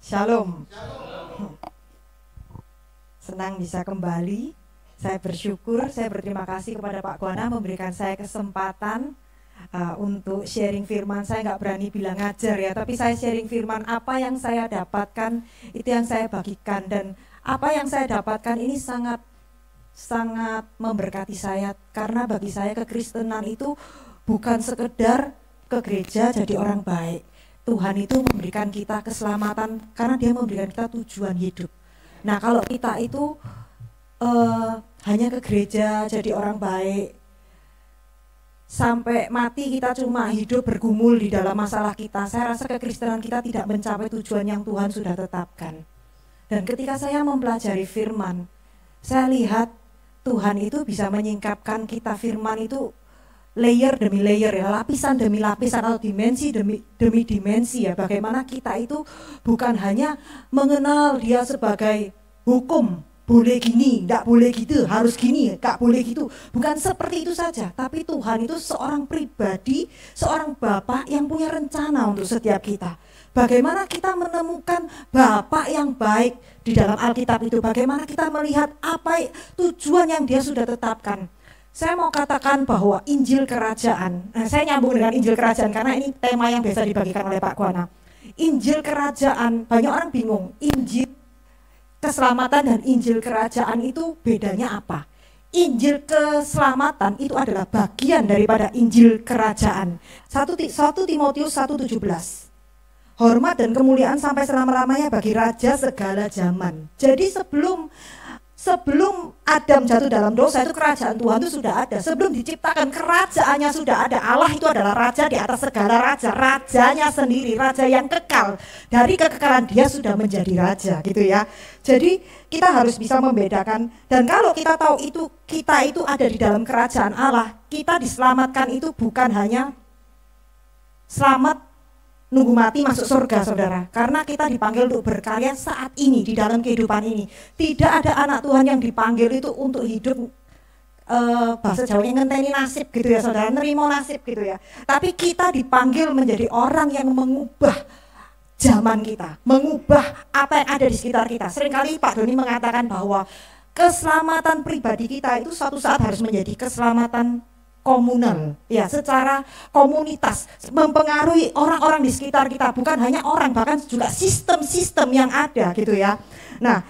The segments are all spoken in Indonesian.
Shalom. Senang bisa kembali. Saya bersyukur, saya berterima kasih kepada Pak Guana memberikan saya kesempatan untuk sharing firman. Saya nggak berani bilang ngajar ya, tapi saya sharing firman. Apa yang saya dapatkan itu yang saya bagikan, dan apa yang saya dapatkan ini sangat memberkati saya, karena bagi saya kekristenan itu bukan sekedar ke gereja jadi orang baik. Tuhan itu memberikan kita keselamatan karena Dia memberikan kita tujuan hidup. Nah, kalau kita itu hanya ke gereja jadi orang baik, sampai mati kita cuma hidup bergumul di dalam masalah kita, saya rasa kekristenan kita tidak mencapai tujuan yang Tuhan sudah tetapkan. Dan ketika saya mempelajari firman, saya lihat Tuhan itu bisa menyingkapkan kita firman itu layer demi layer ya, lapisan demi lapisan atau dimensi demi dimensi ya. Bagaimana kita itu bukan hanya mengenal Dia sebagai hukum, boleh gini, enggak boleh gitu, harus gini, enggak boleh gitu. Bukan seperti itu saja, tapi Tuhan itu seorang pribadi, seorang Bapa yang punya rencana untuk setiap kita. Bagaimana kita menemukan Bapa yang baik di dalam Alkitab itu, bagaimana kita melihat apa tujuan yang Dia sudah tetapkan. Saya mau katakan bahwa Injil Kerajaan, saya nyambung dengan Injil Kerajaan karena ini tema yang biasa dibagikan oleh Pak Guana. Injil Kerajaan, banyak orang bingung, Injil Keselamatan dan Injil Kerajaan itu bedanya apa? Injil Keselamatan itu adalah bagian daripada Injil Kerajaan. 1 Timotius 1:17. Hormat dan kemuliaan sampai selama-lamanya bagi Raja segala zaman. Jadi sebelum Adam jatuh dalam dosa itu kerajaan Tuhan itu sudah ada. Sebelum diciptakan kerajaannya sudah ada. Allah itu adalah raja di atas segala raja. Rajanya sendiri, raja yang kekal. Dari kekekalan Dia sudah menjadi raja gitu ya. Jadi kita harus bisa membedakan. Dan kalau kita tahu itu, kita itu ada di dalam kerajaan Allah, kita diselamatkan itu bukan hanya selamat nunggu mati masuk surga, saudara. Karena kita dipanggil untuk berkarya saat ini, di dalam kehidupan ini. Tidak ada anak Tuhan yang dipanggil itu untuk hidup bahasa Jawanya ngenteni nasib gitu ya, saudara, nerimo nasib gitu ya. Tapi kita dipanggil menjadi orang yang mengubah zaman kita, mengubah apa yang ada di sekitar kita. Seringkali Pak Doni mengatakan bahwa keselamatan pribadi kita itu suatu saat harus menjadi keselamatan komunal, ya, secara komunitas, mempengaruhi orang-orang di sekitar kita, bukan hanya orang, bahkan juga sistem-sistem yang ada gitu ya. Nah,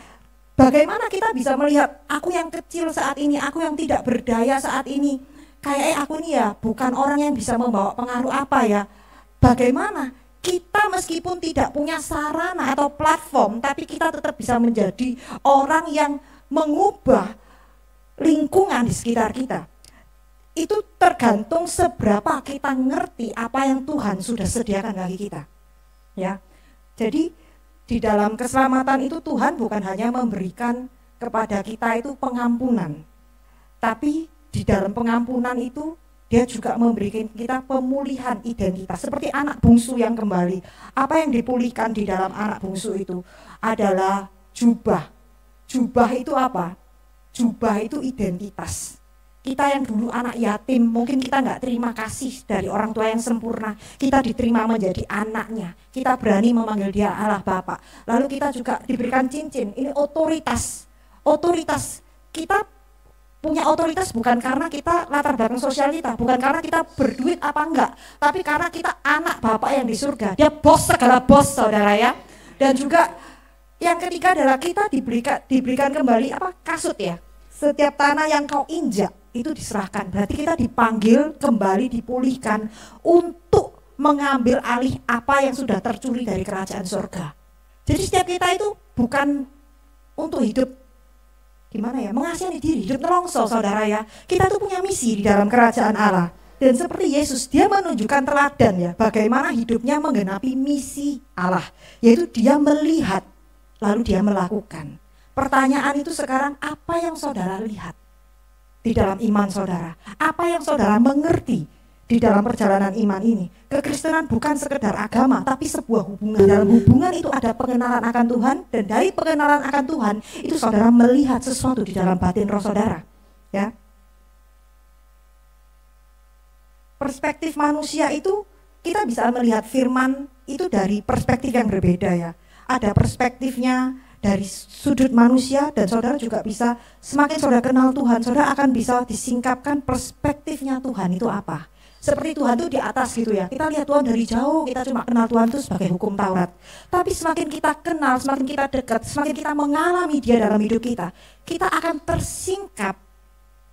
bagaimana kita bisa melihat aku yang kecil saat ini, aku yang tidak berdaya saat ini, kayaknya aku ini ya bukan orang yang bisa membawa pengaruh apa ya. Bagaimana kita meskipun tidak punya sarana atau platform, tapi kita tetap bisa menjadi orang yang mengubah lingkungan di sekitar kita. Itu tergantung seberapa kita ngerti apa yang Tuhan sudah sediakan bagi kita. Ya. Jadi di dalam keselamatan itu Tuhan bukan hanya memberikan kepada kita itu pengampunan. Tapi di dalam pengampunan itu Dia juga memberikan kita pemulihan identitas. Seperti anak bungsu yang kembali. Apa yang dipulihkan di dalam anak bungsu itu adalah jubah. Jubah itu apa? Jubah itu identitas. Kita yang dulu anak yatim, mungkin kita nggak terima kasih dari orang tua yang sempurna. Kita diterima menjadi anaknya. Kita berani memanggil Dia Allah Bapa. Lalu kita juga diberikan cincin. Ini otoritas. Otoritas. Kita punya otoritas bukan karena kita latar belakang sosial kita, bukan karena kita berduit apa enggak, tapi karena kita anak Bapa yang di surga. Dia bos segala bos, saudara ya. Dan juga yang ketiga adalah kita diberikan kembali kasut ya. Setiap tanah yang kau injak itu diserahkan. Berarti kita dipanggil kembali, dipulihkan untuk mengambil alih apa yang sudah tercuri dari kerajaan surga. Jadi setiap kita itu bukan untuk hidup gimana ya, mengasihani diri, hidup nelongso, saudara ya. Kita tuh punya misi di dalam kerajaan Allah. Dan seperti Yesus, Dia menunjukkan teladan ya, bagaimana hidupnya menggenapi misi Allah, yaitu Dia melihat lalu Dia melakukan. Pertanyaan itu sekarang, apa yang saudara lihat di dalam iman saudara? Apa yang saudara mengerti di dalam perjalanan iman ini? Kekristenan bukan sekedar agama, tapi sebuah hubungan. Dalam hubungan itu ada pengenalan akan Tuhan, dan dari pengenalan akan Tuhan, itu saudara melihat sesuatu di dalam batin roh saudara. Ya. Perspektif manusia itu, kita bisa melihat firman itu dari perspektif yang berbeda ya. ada perspektifnya dari sudut manusia, dan saudara juga bisa, semakin saudara kenal Tuhan, saudara akan bisa disingkapkan perspektifnya Tuhan itu apa. Seperti Tuhan itu di atas gitu ya, kita lihat Tuhan dari jauh, kita cuma kenal Tuhan itu sebagai hukum Taurat. Tapi semakin kita kenal, semakin kita dekat, semakin kita mengalami Dia dalam hidup kita akan tersingkap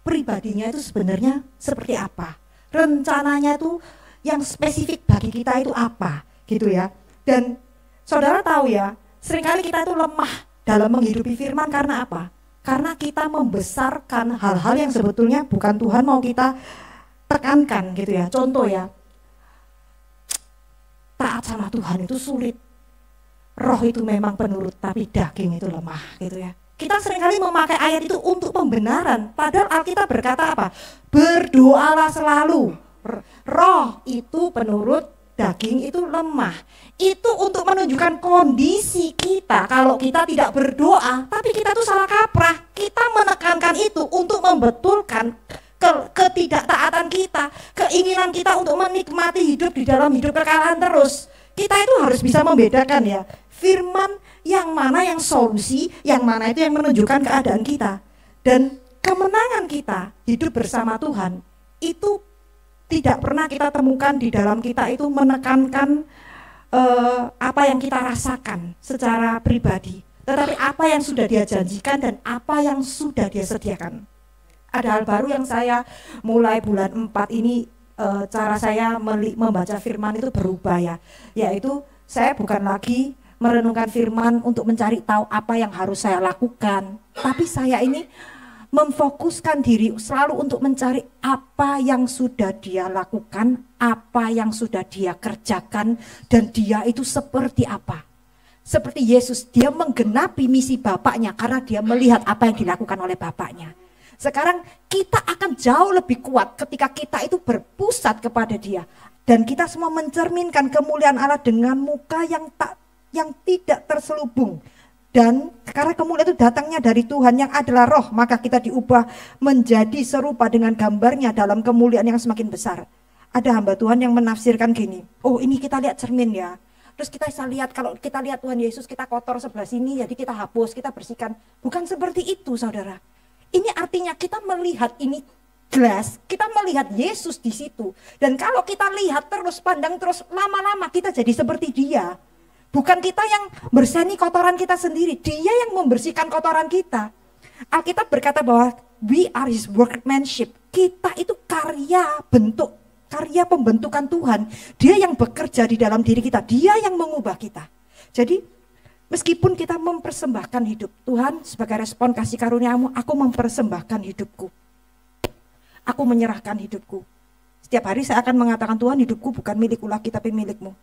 pribadinya itu sebenarnya seperti apa, rencananya itu yang spesifik bagi kita itu apa gitu ya. Dan saudara tahu ya, seringkali kita itu lemah dalam menghidupi firman karena apa? Karena kita membesarkan hal-hal yang sebetulnya bukan Tuhan mau kita tekankan gitu ya. Contoh ya, taat sama Tuhan itu sulit, roh itu memang penurut tapi daging itu lemah gitu ya. Kita seringkali memakai ayat itu untuk pembenaran, padahal Alkitab berkata apa? Berdoalah selalu. Roh itu penurut, daging itu lemah. Itu untuk menunjukkan kondisi kita. Kalau kita tidak berdoa, tapi kita tuh salah kaprah. Kita menekankan itu untuk membetulkan ketidaktaatan kita, keinginan kita untuk menikmati hidup di dalam hidup kekalahan terus. Kita itu harus bisa membedakan ya, firman yang mana yang solusi, yang mana itu yang menunjukkan keadaan kita. Dan kemenangan kita hidup bersama Tuhan itu tidak pernah kita temukan di dalam kita itu menekankan apa yang kita rasakan secara pribadi, tetapi apa yang sudah Dia janjikan dan apa yang sudah Dia sediakan. Ada hal baru yang saya mulai bulan 4 ini, cara saya membaca firman itu berubah ya, yaitu saya bukan lagi merenungkan firman untuk mencari tahu apa yang harus saya lakukan, tapi saya ini memfokuskan diri selalu untuk mencari apa yang sudah Dia lakukan, apa yang sudah Dia kerjakan, dan Dia itu seperti apa. Seperti Yesus, Dia menggenapi misi Bapaknya karena Dia melihat apa yang dilakukan oleh Bapaknya. Sekarang kita akan jauh lebih kuat ketika kita itu berpusat kepada Dia, dan kita semua mencerminkan kemuliaan Allah dengan muka yang tidak terselubung. Dan karena kemuliaan itu datangnya dari Tuhan yang adalah roh, maka kita diubah menjadi serupa dengan gambarnya dalam kemuliaan yang semakin besar. Ada hamba Tuhan yang menafsirkan gini, oh ini kita lihat cermin ya, terus kita bisa lihat, kalau kita lihat Tuhan Yesus kita kotor sebelah sini, jadi kita hapus, kita bersihkan. Bukan seperti itu saudara. Ini artinya kita melihat ini gelas, kita melihat Yesus di situ. Dan kalau kita lihat terus, pandang terus, lama-lama kita jadi seperti Dia. Bukan kita yang bersihani kotoran kita sendiri, Dia yang membersihkan kotoran kita. Alkitab berkata bahwa we are His workmanship. Kita itu karya pembentukan Tuhan. Dia yang bekerja di dalam diri kita, Dia yang mengubah kita. Jadi meskipun kita mempersembahkan hidup, Tuhan sebagai respon kasih karunia-Mu, aku mempersembahkan hidupku. Aku menyerahkan hidupku. Setiap hari saya akan mengatakan, Tuhan hidupku bukan milikku lagi tapi milik-Mu.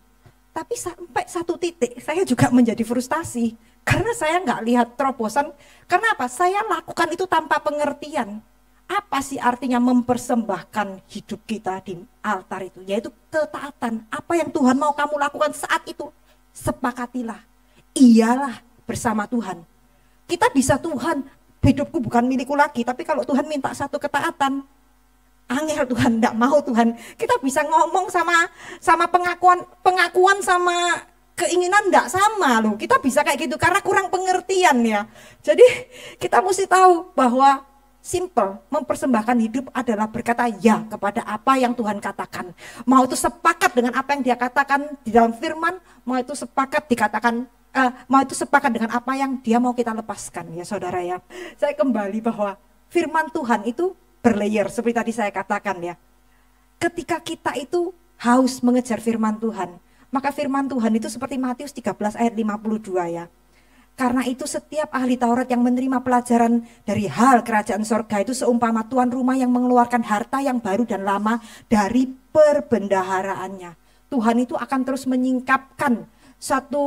Tapi sampai satu titik saya juga menjadi frustasi. Karena saya nggak lihat terobosan. Karena apa? Saya lakukan itu tanpa pengertian. Apa sih artinya mempersembahkan hidup kita di altar itu? Yaitu ketaatan. Apa yang Tuhan mau kamu lakukan saat itu? Sepakatilah. Iyalah bersama Tuhan. Kita bisa, Tuhan hidupku bukan milikku lagi, tapi kalau Tuhan minta satu ketaatan, angel Tuhan, enggak mau Tuhan. Kita bisa ngomong sama pengakuan sama keinginan enggak sama loh. Kita bisa kayak gitu karena kurang pengertian ya. Jadi kita mesti tahu bahwa simple, mempersembahkan hidup adalah berkata ya kepada apa yang Tuhan katakan. Mau itu sepakat dengan apa yang Dia katakan di dalam firman, mau itu sepakat dengan apa yang Dia mau kita lepaskan ya saudara ya. Saya kembali bahwa firman Tuhan itu berlayer seperti tadi saya katakan ya. Ketika kita itu haus mengejar firman Tuhan, maka firman Tuhan itu seperti Matius 13 ayat 52 ya. Karena itu setiap ahli Taurat yang menerima pelajaran dari hal kerajaan sorga itu seumpama tuan rumah yang mengeluarkan harta yang baru dan lama dari perbendaharaannya. Tuhan itu akan terus menyingkapkan satu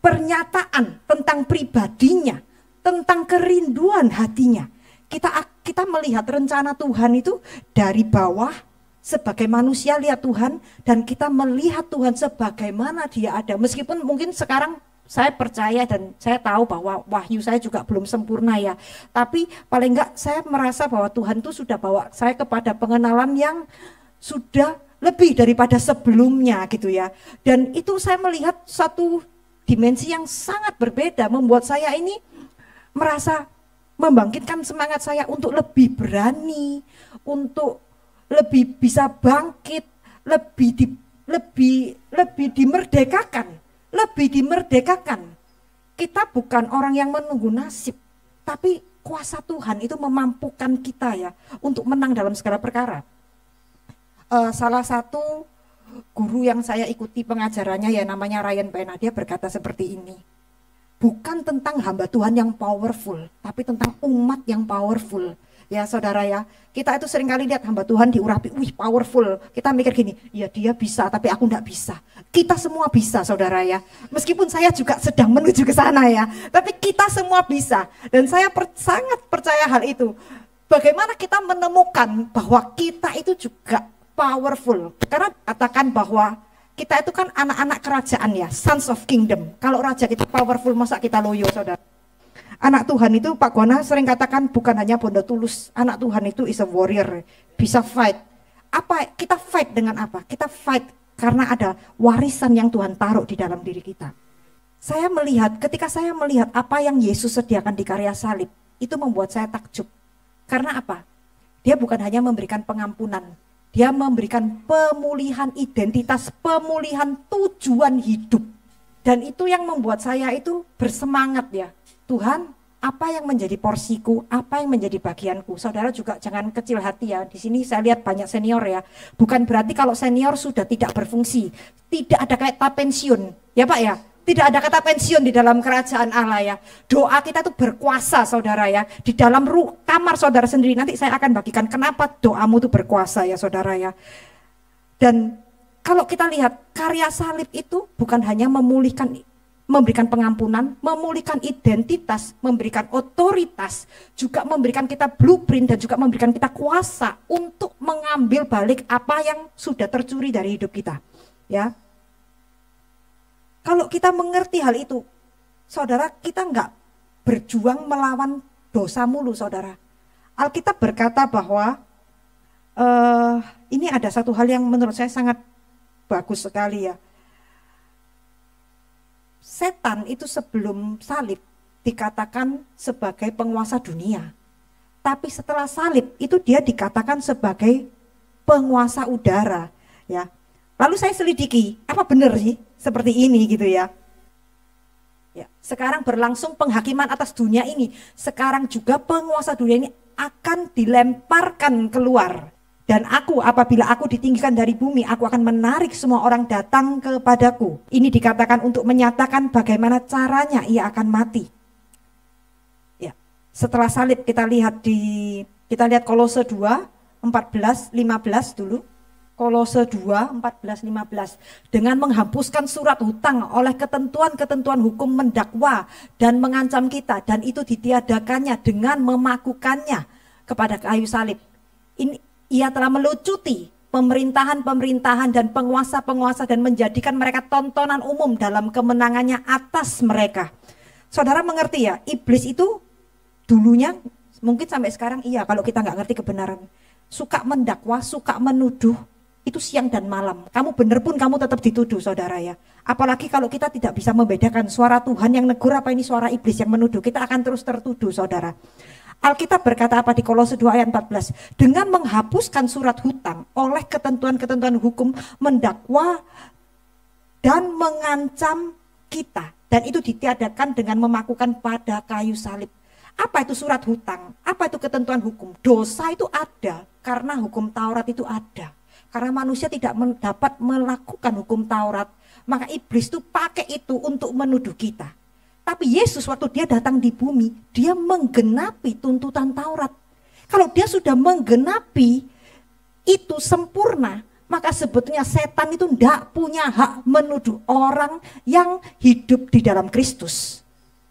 pernyataan tentang pribadinya, tentang kerinduan hatinya. Kita melihat rencana Tuhan itu dari bawah, sebagai manusia lihat Tuhan, dan kita melihat Tuhan sebagaimana Dia ada. Meskipun mungkin sekarang saya percaya dan saya tahu bahwa wahyu saya juga belum sempurna ya, tapi paling enggak saya merasa bahwa Tuhan itu sudah bawa saya kepada pengenalan yang sudah lebih daripada sebelumnya gitu ya. Dan itu saya melihat satu dimensi yang sangat berbeda, membuat saya ini merasa membangkitkan semangat saya untuk lebih berani, untuk lebih bisa bangkit, lebih dimerdekakan, Kita bukan orang yang menunggu nasib, tapi kuasa Tuhan itu memampukan kita ya untuk menang dalam segala perkara. Salah satu guru yang saya ikuti pengajarannya ya namanya Ryan Pena, dia berkata seperti ini. Bukan tentang hamba Tuhan yang powerful, tapi tentang umat yang powerful. Ya saudara ya, kita itu seringkali lihat hamba Tuhan diurapi, wih powerful. Kita mikir gini, ya dia bisa tapi aku enggak bisa. Kita semua bisa saudara ya. Meskipun saya juga sedang menuju ke sana ya, tapi kita semua bisa. Dan saya sangat percaya hal itu. Bagaimana kita menemukan bahwa kita itu juga powerful. Karena katakan bahwa kita itu kan anak-anak kerajaan ya, sons of kingdom. Kalau raja kita powerful, masa kita loyo saudara. Anak Tuhan itu Pak Gona sering katakan bukan hanya bondo tulus. Anak Tuhan itu is a warrior, bisa fight. Apa kita fight dengan apa? Kita fight karena ada warisan yang Tuhan taruh di dalam diri kita. Ketika saya melihat apa yang Yesus sediakan di karya salib, itu membuat saya takjub. Karena apa? Dia bukan hanya memberikan pengampunan, dia memberikan pemulihan identitas, pemulihan tujuan hidup. Dan itu yang membuat saya itu bersemangat ya. Tuhan, apa yang menjadi porsiku, apa yang menjadi bagianku. Saudara juga jangan kecil hati ya. Di sini saya lihat banyak senior ya. Bukan berarti kalau senior sudah tidak berfungsi. Tidak ada kata pensiun. Ya Pak ya. Tidak ada kata pensiun di dalam kerajaan Allah ya. Doa kita itu berkuasa saudara ya. Di dalam kamar saudara sendiri. Nanti saya akan bagikan kenapa doamu itu berkuasa ya saudara ya. Dan kalau kita lihat karya salib itu bukan hanya memberikan pengampunan, memulihkan identitas, memberikan otoritas, juga memberikan kita blueprint dan juga memberikan kita kuasa untuk mengambil balik apa yang sudah tercuri dari hidup kita. Ya, kalau kita mengerti hal itu, saudara, kita enggak berjuang melawan dosa mulu, saudara. Alkitab berkata bahwa ini ada satu hal yang menurut saya sangat bagus sekali ya. Setan itu sebelum salib dikatakan sebagai penguasa dunia. Tapi setelah salib itu dia dikatakan sebagai penguasa udara. Ya. Lalu saya selidiki, apa benar sih seperti ini gitu ya. Ya. Sekarang berlangsung penghakiman atas dunia ini. Sekarang juga penguasa dunia ini akan dilemparkan keluar. Dan apabila aku ditinggikan dari bumi, aku akan menarik semua orang datang kepadaku. Ini dikatakan untuk menyatakan bagaimana caranya ia akan mati. Ya, setelah salib kita lihat Kolose 2, 14, 15 dulu. Kolose 2, 14, 15. Dengan menghapuskan surat hutang oleh ketentuan-ketentuan hukum mendakwa dan mengancam kita. Dan itu ditiadakannya dengan memakukannya kepada kayu salib. Ia telah melucuti pemerintahan-pemerintahan dan penguasa-penguasa dan menjadikan mereka tontonan umum dalam kemenangannya atas mereka. Saudara mengerti ya, iblis itu dulunya mungkin sampai sekarang iya kalau kita nggak ngerti kebenaran. Suka mendakwa, suka menuduh, itu siang dan malam. Kamu benar pun kamu tetap dituduh saudara ya. Apalagi kalau kita tidak bisa membedakan suara Tuhan yang negur apa ini suara iblis yang menuduh, kita akan terus tertuduh saudara. Alkitab berkata apa di Kolose 2 ayat 14? Dengan menghapuskan surat hutang oleh ketentuan-ketentuan hukum mendakwa dan mengancam kita. Dan itu ditiadakan dengan memakukan pada kayu salib. Apa itu surat hutang? Apa itu ketentuan hukum? Dosa itu ada karena hukum Taurat itu ada. Karena manusia tidak dapat melakukan hukum Taurat. Maka iblis itu pakai itu untuk menuduh kita. Tapi Yesus waktu dia datang di bumi, dia menggenapi tuntutan Taurat. Kalau dia sudah menggenapi itu sempurna, maka sebetulnya setan itu tidak punya hak menuduh orang yang hidup di dalam Kristus.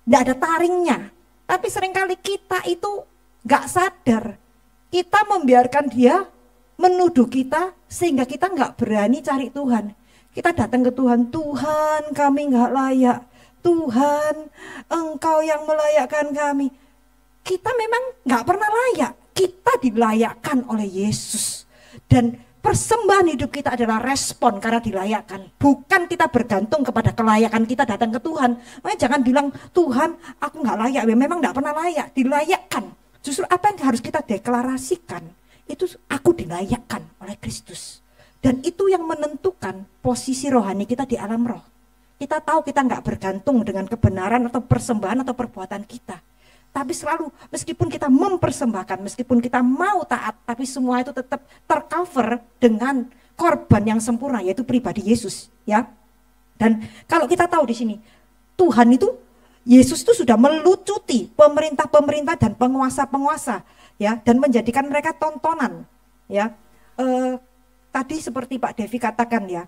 Tidak ada taringnya. Tapi seringkali kita itu gak sadar. Kita membiarkan dia menuduh kita sehingga kita gak berani cari Tuhan. Kita datang ke Tuhan, Tuhan kami gak layak. Tuhan, Engkau yang melayakkan kami. Kita memang gak pernah layak. Kita dilayakkan oleh Yesus. Dan Persembahan hidup kita adalah respon karena dilayakkan. Bukan kita bergantung kepada kelayakan kita datang ke Tuhan. Makanya jangan bilang, Tuhan aku gak layak. Ya, memang gak pernah layak, dilayakkan. Justru apa yang harus kita deklarasikan, itu aku dilayakkan oleh Kristus. Dan itu yang menentukan posisi rohani kita di alam roh. Kita tahu kita gak bergantung dengan kebenaran atau persembahan atau perbuatan kita. Tapi selalu meskipun kita mempersembahkan, meskipun kita mau taat, tapi semua itu tetap tercover dengan korban yang sempurna, yaitu pribadi Yesus, ya. Dan kalau kita tahu di sini, Tuhan itu, Yesus itu sudah melucuti pemerintah-pemerintah dan penguasa-penguasa, ya, dan menjadikan mereka tontonan, ya. Tadi seperti Pak Devi katakan, ya,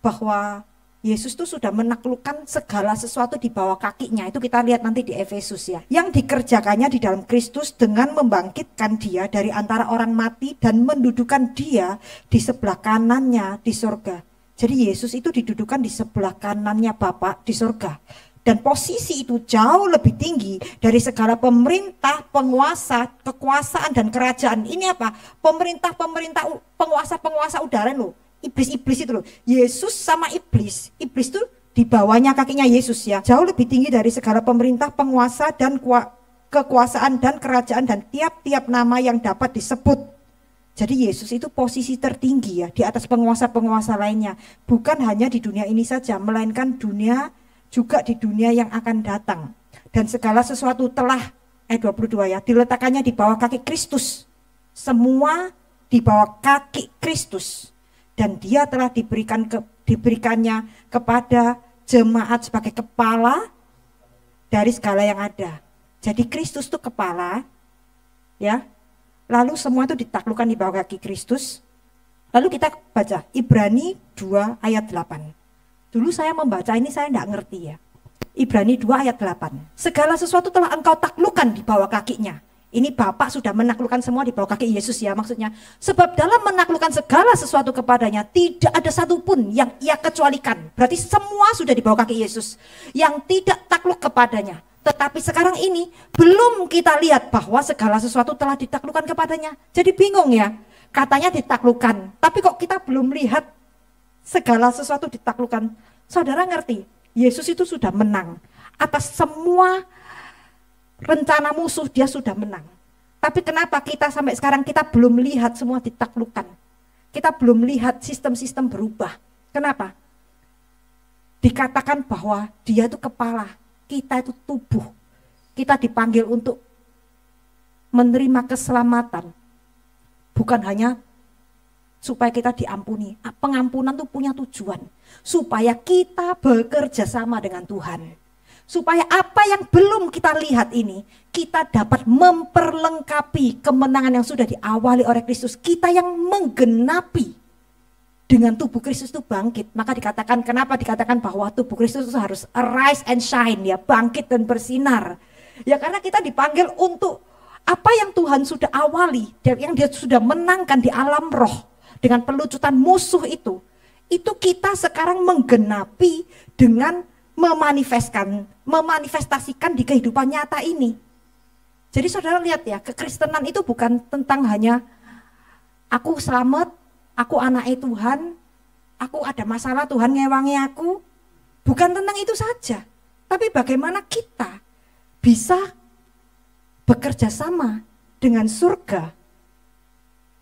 bahwa Yesus itu sudah menaklukkan segala sesuatu di bawah kakinya. Itu kita lihat nanti di Efesus, ya. Yang dikerjakannya di dalam Kristus dengan membangkitkan dia dari antara orang mati dan mendudukan dia di sebelah kanannya di sorga. Jadi Yesus itu didudukan di sebelah kanannya Bapa di sorga. Dan posisi itu jauh lebih tinggi dari segala pemerintah, penguasa, kekuasaan dan kerajaan. Ini apa? Pemerintah-pemerintah, penguasa-penguasa udara loh. Iblis-iblis itu loh, Yesus sama iblis itu di bawahnya kakinya Yesus, ya. Jauh lebih tinggi dari segala pemerintah, penguasa dan kekuasaan dan kerajaan dan tiap-tiap nama yang dapat disebut. Jadi Yesus itu posisi tertinggi, ya, di atas penguasa-penguasa lainnya. Bukan hanya di dunia ini saja, melainkan dunia juga di dunia yang akan datang. Dan segala sesuatu telah 22, ya, diletakkannya di bawah kaki Kristus. Semua di bawah kaki Kristus. Dan dia telah diberikannya kepada jemaat sebagai kepala dari segala yang ada. Jadi Kristus itu kepala, ya. Lalu semua itu ditaklukkan di bawah kaki Kristus. Lalu kita baca Ibrani 2 ayat 8. Dulu saya membaca ini saya tidak ngerti, ya. Ibrani 2 ayat 8. Segala sesuatu telah engkau taklukkan di bawah kakinya. Ini Bapak sudah menaklukkan semua di bawah kaki Yesus, ya, maksudnya. Sebab dalam menaklukkan segala sesuatu kepadanya, tidak ada satupun yang ia kecualikan. Berarti semua sudah di bawah kaki Yesus. Yang tidak takluk kepadanya. Tetapi sekarang ini, belum kita lihat bahwa segala sesuatu telah ditaklukkan kepadanya. Jadi bingung, ya. Katanya ditaklukkan, tapi kok kita belum lihat segala sesuatu ditaklukkan. Saudara ngerti, Yesus itu sudah menang atas semua rencana musuh, dia sudah menang. Tapi kenapa kita sampai sekarang kita belum lihat semua ditaklukkan? Kita belum lihat sistem-sistem berubah. Kenapa? Dikatakan bahwa dia itu kepala, kita itu tubuh. Kita dipanggil untuk menerima keselamatan. Bukan hanya supaya kita diampuni. Pengampunan itu punya tujuan. Supaya kita bekerja sama dengan Tuhan. Supaya apa yang belum kita lihat ini, kita dapat memperlengkapi kemenangan yang sudah diawali oleh Kristus. Kita yang menggenapi dengan tubuh Kristus itu bangkit. Maka dikatakan, kenapa dikatakan bahwa tubuh Kristus itu harus arise and shine, ya, bangkit dan bersinar. Ya karena kita dipanggil untuk apa yang Tuhan sudah awali, yang dia sudah menangkan di alam roh dengan pelucutan musuh itu kita sekarang menggenapi dengan memanifestasikan di kehidupan nyata ini. Jadi saudara lihat, ya, kekristenan itu bukan tentang hanya aku selamat, aku anaknya Tuhan, aku ada masalah Tuhan ngewangi aku. Bukan tentang itu saja. Tapi bagaimana kita bisa bekerja sama dengan surga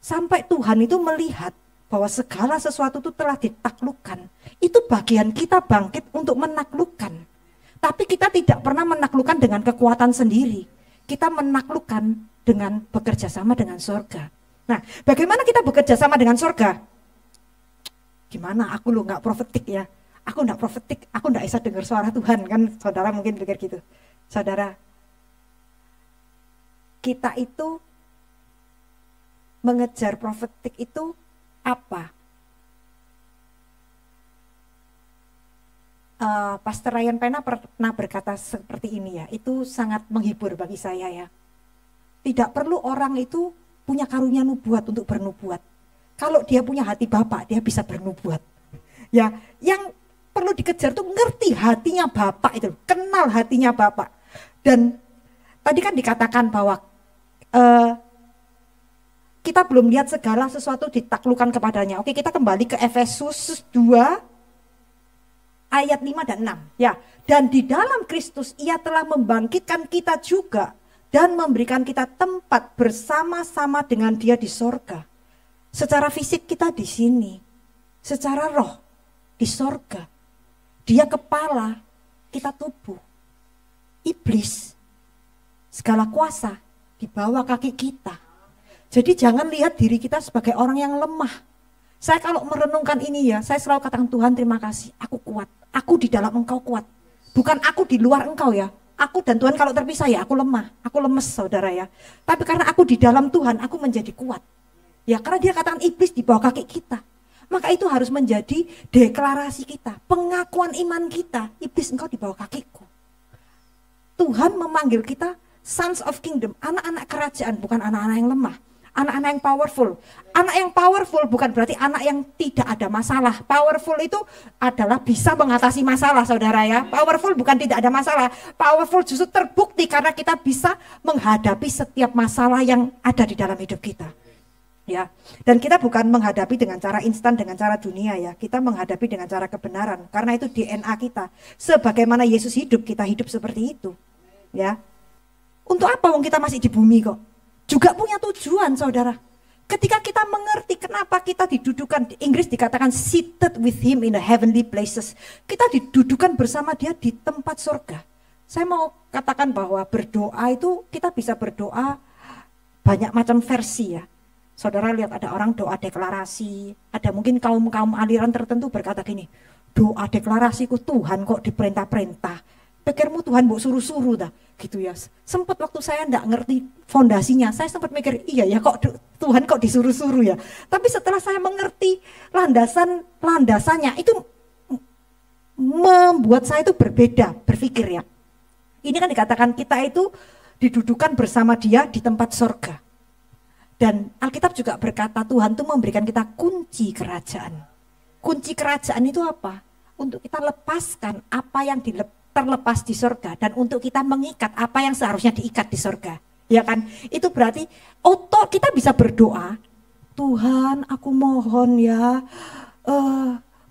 sampai Tuhan itu melihat bahwa segala sesuatu itu telah ditaklukkan. Itu bagian kita bangkit untuk menaklukkan. Tapi kita tidak pernah menaklukkan dengan kekuatan sendiri. Kita menaklukkan dengan bekerja sama dengan surga. Nah, bagaimana kita bekerja sama dengan surga? Gimana? Aku lo nggak profetik, ya. Aku nggak profetik, aku nggak bisa dengar suara Tuhan, kan? Saudara mungkin pikir gitu. Saudara, kita itu mengejar profetik itu apa? Pastor Ryan Pena pernah berkata seperti ini, ya. Itu sangat menghibur bagi saya, ya. Tidak perlu orang itu punya karunia nubuat untuk bernubuat. Kalau dia punya hati Bapa, dia bisa bernubuat. Ya, yang perlu dikejar tuh ngerti hatinya Bapa itu, kenal hatinya Bapa. Dan tadi kan dikatakan bahwa kita belum lihat segala sesuatu ditaklukkan kepadanya. Oke, kita kembali ke Efesus 2 ayat 5 dan 6. Ya, dan di dalam Kristus ia telah membangkitkan kita juga dan memberikan kita tempat bersama-sama dengan Dia di sorga. Secara fisik kita di sini, secara roh di sorga. Dia kepala, kita tubuh. Iblis, segala kuasa di bawah kaki kita. Jadi jangan lihat diri kita sebagai orang yang lemah. Saya kalau merenungkan ini ya, saya selalu katakan Tuhan terima kasih, aku kuat. Aku di dalam Engkau kuat. Bukan aku di luar Engkau ya. Aku dan Tuhan kalau terpisah ya aku lemah, aku lemes saudara ya. Tapi karena aku di dalam Tuhan, aku menjadi kuat. Ya karena dia katakan iblis di bawah kaki kita. Maka itu harus menjadi deklarasi kita, pengakuan iman kita. Iblis engkau di bawah kakiku. Tuhan memanggil kita sons of kingdom, anak-anak kerajaan, bukan anak-anak yang lemah. Anak-anak yang powerful. Anak yang powerful bukan berarti anak yang tidak ada masalah. Powerful itu adalah bisa mengatasi masalah saudara ya. Powerful bukan tidak ada masalah. Powerful justru terbukti karena kita bisa menghadapi setiap masalah yang ada di dalam hidup kita. Ya, dan kita bukan menghadapi dengan cara instan, dengan cara dunia ya. Kita menghadapi dengan cara kebenaran. Karena itu DNA kita. Sebagaimana Yesus hidup, kita hidup seperti itu. Ya. Untuk apa wong kita masih di bumi kok? Juga punya tujuan saudara. Ketika kita mengerti kenapa kita didudukan, di Inggris dikatakan seated with him in the heavenly places. Kita didudukan bersama dia di tempat surga. Saya mau katakan bahwa berdoa itu kita bisa berdoa banyak macam versi ya. Saudara lihat ada orang doa deklarasi, ada mungkin kaum-kaum aliran tertentu berkata gini, doa deklarasiku Tuhan kok diperintah-perintah. Pikirmu Tuhan mau suruh-suruh dah, gitu ya. Sempat waktu saya enggak ngerti fondasinya, saya sempat mikir iya ya kok Tuhan kok disuruh-suruh ya. Tapi setelah saya mengerti landasannya itu membuat saya itu berbeda berpikir ya. Ini kan dikatakan kita itu didudukan bersama Dia di tempat surga. Dan Alkitab juga berkata Tuhan itu memberikan kita kunci kerajaan. Kunci kerajaan itu apa? Untuk kita lepaskan apa yang terlepas di surga dan untuk kita mengikat apa yang seharusnya diikat di surga. Ya kan? Itu berarti kita bisa berdoa, Tuhan aku mohon ya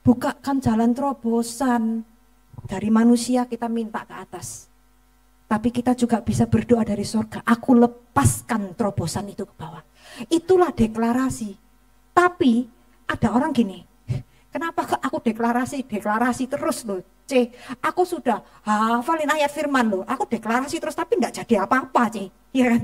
bukakan jalan terobosan. Dari manusia kita minta ke atas. Tapi kita juga bisa berdoa dari surga, aku lepaskan terobosan itu ke bawah. Itulah deklarasi. Tapi ada orang gini, kenapa kok aku deklarasi terus loh. Aku sudah hafalin ayat firman loh, aku deklarasi terus tapi enggak jadi apa-apa ya kan?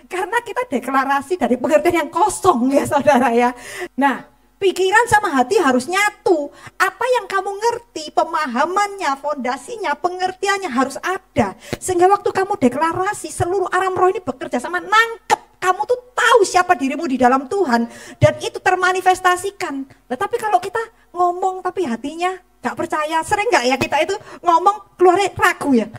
Karena kita deklarasi dari pengertian yang kosong ya saudara ya. Nah pikiran sama hati harus nyatu. Apa yang kamu ngerti, pemahamannya, fondasinya, pengertiannya harus ada. Sehingga waktu kamu deklarasi seluruh alam roh ini bekerja sama nangkep. Kamu tuh tahu siapa dirimu di dalam Tuhan dan itu termanifestasikan. Tetapi kalau kita ngomong tapi hatinya gak percaya, sering gak ya kita itu ngomong keluarnya ragu ya.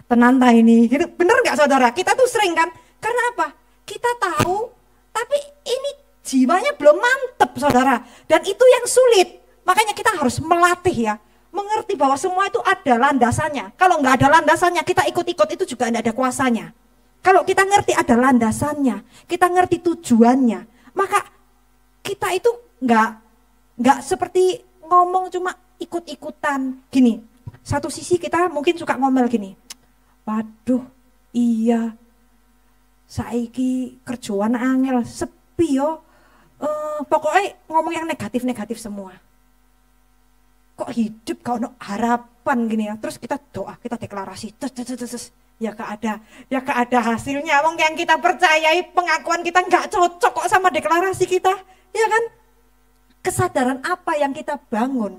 Tenanta ini, gitu. Bener gak saudara? Kita tuh sering kan? Karena apa? Kita tahu tapi ini jiwanya belum mantep saudara. Dan itu yang sulit. Makanya kita harus melatih ya. Mengerti bahwa semua itu ada landasannya. Kalau gak ada landasannya kita ikut-ikut itu juga gak ada kuasanya. Kalau kita ngerti ada landasannya, kita ngerti tujuannya, maka kita itu nggak seperti ngomong cuma ikut-ikutan. Gini, satu sisi kita mungkin suka ngomel gini, waduh iya, saiki kerjaan angel, sepi yo, pokoknya ngomong yang negatif-negatif semua. Kok hidup kau no harapan gini ya, terus kita doa, kita deklarasi, ya gak ada hasilnya. Wong yang kita percayai pengakuan kita nggak cocok kok sama deklarasi kita, ya kan? Kesadaran apa yang kita bangun?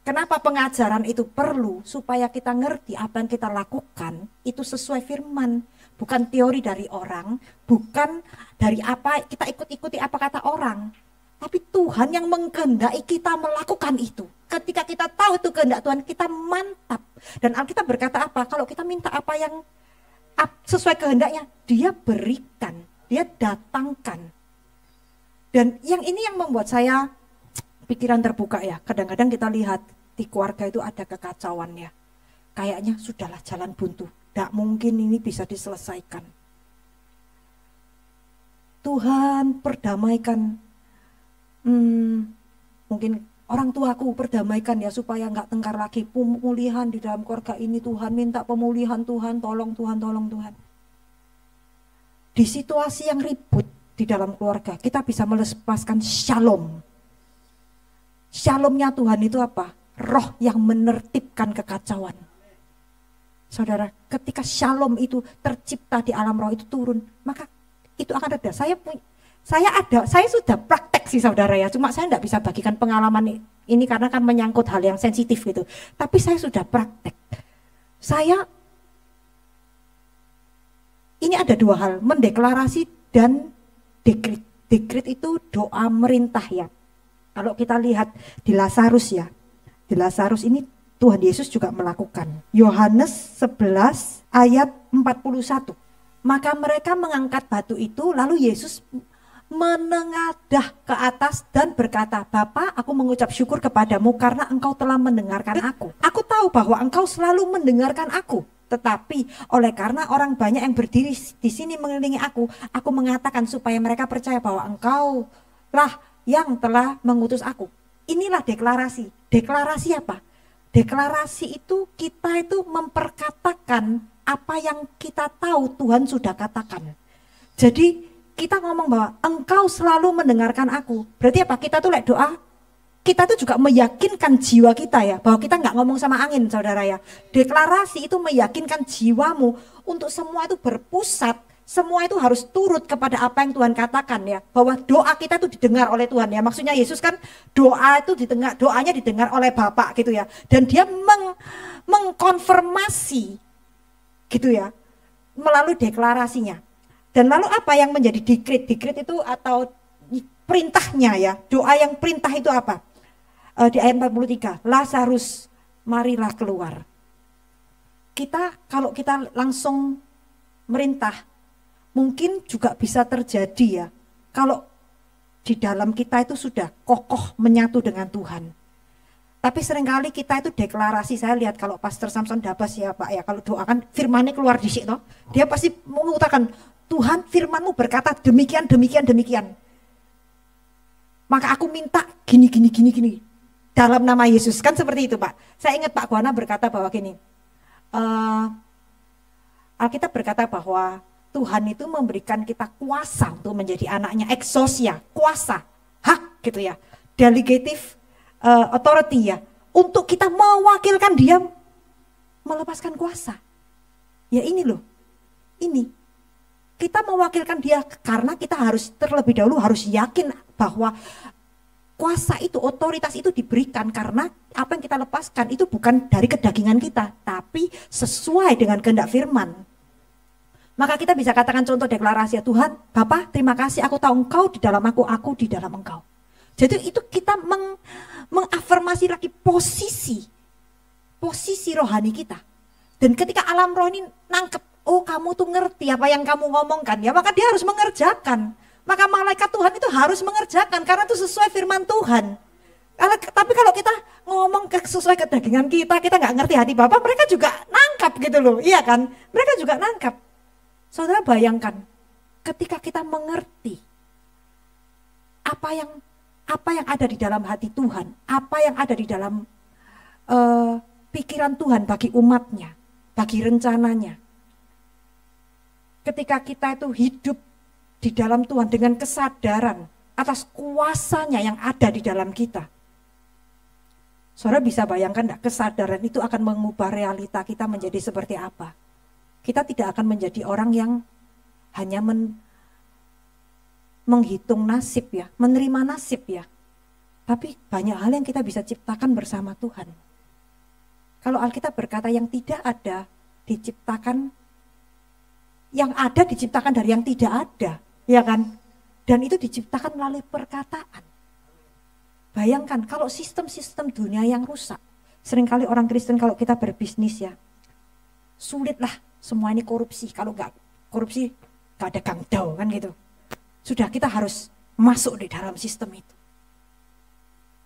Kenapa pengajaran itu perlu? Supaya kita ngerti apa yang kita lakukan itu sesuai firman, bukan teori dari orang, bukan dari apa kita ikuti apa kata orang. Tapi Tuhan yang mengkehendaki kita melakukan itu. Ketika kita tahu itu kehendak Tuhan, kita mantap. Dan Alkitab berkata apa? Kalau kita minta apa yang sesuai kehendaknya, Dia berikan, Dia datangkan. Dan yang ini yang membuat saya pikiran terbuka ya. Kadang-kadang kita lihat di keluarga itu ada kekacauan ya. Kayaknya sudahlah jalan buntu. Tidak mungkin ini bisa diselesaikan. Tuhan perdamaikan, mungkin orang tuaku perdamaikan ya supaya nggak tengkar lagi, pemulihan di dalam keluarga ini Tuhan, minta pemulihan Tuhan, tolong Tuhan, tolong Tuhan. Di situasi yang ribut di dalam keluarga, kita bisa melepaskan shalom. Shalomnya Tuhan itu apa? Roh yang menertibkan kekacauan. Saudara, ketika shalom itu tercipta di alam roh itu turun, maka itu akan ada. Saya sudah praktek sih saudara ya, cuma saya tidak bisa bagikan pengalaman ini karena kan menyangkut hal yang sensitif gitu. Tapi saya sudah praktek. Ini ada dua hal, mendeklarasi dan dekret. Dekret itu doa merintah ya. Kalau kita lihat di Lazarus ya, di Lazarus ini Tuhan Yesus juga melakukan. Yohanes 11 ayat 41. Maka mereka mengangkat batu itu, lalu Yesus menengadah ke atas dan berkata, Bapa, aku mengucap syukur kepadamu karena engkau telah mendengarkan aku. Aku tahu bahwa engkau selalu mendengarkan aku. Tetapi oleh karena orang banyak yang berdiri di sini mengelilingi aku mengatakan supaya mereka percaya bahwa engkau lah yang telah mengutus aku. Inilah deklarasi. Deklarasi apa? Deklarasi itu kita itu memperkatakan apa yang kita tahu Tuhan sudah katakan. Jadi kita ngomong bahwa engkau selalu mendengarkan aku. Berarti apa? Kita tuh doa, kita tuh juga meyakinkan jiwa kita ya, bahwa kita nggak ngomong sama angin saudara ya. Deklarasi itu meyakinkan jiwamu untuk semua itu berpusat, semua itu harus turut kepada apa yang Tuhan katakan ya. Bahwa doa kita itu didengar oleh Tuhan ya. Maksudnya Yesus kan doanya didengar oleh Bapa gitu ya. Dan dia mengkonfirmasi gitu ya, melalui deklarasinya. Dan lalu apa yang menjadi dekret? Dekret itu atau perintahnya ya. Doa yang perintah itu apa? Di ayat 43, Lazarus marilah keluar. Kalau kita langsung merintah, mungkin juga bisa terjadi ya. Kalau di dalam kita itu sudah kokoh menyatu dengan Tuhan. Tapi seringkali kita itu deklarasi, saya lihat kalau Pastor Samson Dabas ya Pak ya, kalau doakan firman-Nya keluar di situ, dia pasti mengutakan, Tuhan firman-Mu berkata demikian, demikian, demikian. Maka aku minta gini. Dalam nama Yesus, kan seperti itu Pak. Saya ingat Pak Guana berkata bahwa gini, Alkitab berkata bahwa Tuhan itu memberikan kita kuasa untuk menjadi anaknya, exousia, kuasa, hak gitu ya. Delegative authority ya. Untuk kita mewakilkan dia melepaskan kuasa. Ya ini loh, ini. Kita mewakilkan dia karena kita harus terlebih dahulu harus yakin bahwa kuasa itu, otoritas itu diberikan karena apa yang kita lepaskan itu bukan dari kedagingan kita, tapi sesuai dengan kehendak firman. Maka kita bisa katakan contoh deklarasi, Tuhan, Bapa, terima kasih, aku tahu engkau di dalam aku di dalam engkau. Jadi itu kita mengafirmasi lagi posisi rohani kita. Dan ketika alam roh ini nangkep, oh kamu tuh ngerti apa yang kamu ngomongkan ya, maka dia harus mengerjakan. Maka malaikat Tuhan itu harus mengerjakan karena itu sesuai firman Tuhan. Tapi kalau kita ngomong sesuai kedagingan kita nggak ngerti hati Bapa, mereka juga nangkap gitu loh, iya kan? Mereka juga nangkap. Saudara bayangkan, ketika kita mengerti apa yang ada di dalam hati Tuhan, apa yang ada di dalam pikiran Tuhan bagi umatnya, bagi rencananya. Ketika kita itu hidup di dalam Tuhan dengan kesadaran atas kuasanya yang ada di dalam kita. Saudara bisa bayangkan enggak, kesadaran itu akan mengubah realita kita menjadi seperti apa? Kita tidak akan menjadi orang yang hanya menghitung nasib ya, menerima nasib ya. Tapi banyak hal yang kita bisa ciptakan bersama Tuhan. Kalau Alkitab berkata yang tidak ada diciptakan, yang ada diciptakan dari yang tidak ada, ya kan? Dan itu diciptakan melalui perkataan. Bayangkan kalau sistem-sistem dunia yang rusak. Seringkali orang Kristen kalau kita berbisnis ya, sulitlah semua ini korupsi. Kalau nggak korupsi, nggak ada gangdau kan gitu. Sudah kita harus masuk di dalam sistem itu.